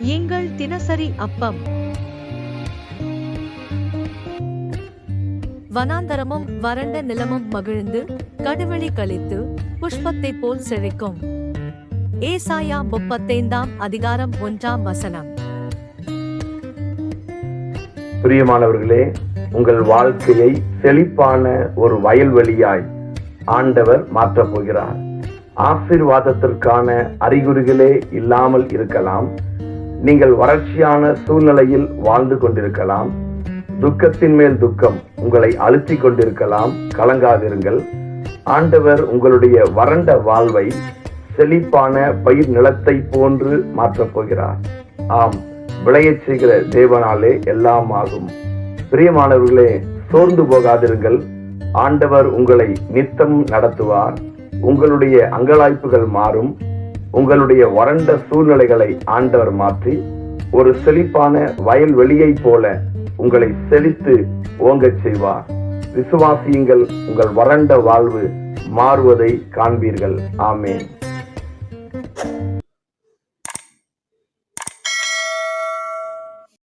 எங்கள் தினசரி அப்பம். வனாந்தரமும் வறண்ட நிலமும் மகிழ்ந்து கடுவெளி கழித்து புஷ்பத்தைப் போல் செழிக்கும். ஏசாயா 35:1. பிரியமானவர்களே, உங்கள் வாழ்க்கையை செழிப்பான ஒரு வயல்வெளியாய் ஆண்டவர் மாற்றப் போகிறார். ஆசீர்வாதத்திற்கான அறிகுறிகளே இல்லாமல் இருக்கலாம். நீங்கள் வறட்சியான சூழ்நிலையில் வாழ்ந்து கொண்டிருக்கலாம். துக்கத்தின் மேல் துக்கம் உங்களை அழுத்திக் கொண்டிருக்கலாம். கலங்காதிருங்கள். ஆண்டவர் உங்களுடைய வறண்ட வாழ்வை செழிப்பான பயிர் நிலத்தை போன்று மாற்றப் போகிறார். ஆம், விளையச் செய்கிற தேவனாலே எல்லாம் ஆகும். பிரியமானவர்களே, சோர்ந்து போகாதிருங்கள். ஆண்டவர் உங்களை நித்தமும் நடத்துவார். உங்களுடைய அங்கலாய்ப்புகள் மாறும். உங்களுடைய வறண்ட சூழ்நிலைகளை ஆண்டவர் மாற்றி ஒரு செழிப்பான வயல்வெளியை போல உங்களை செழித்து ஓங்கச் செய்வார். விசுவாசியுங்கள், உங்கள் வறண்ட வாழ்வு மாறுவதை காண்பீர்கள். ஆமென்.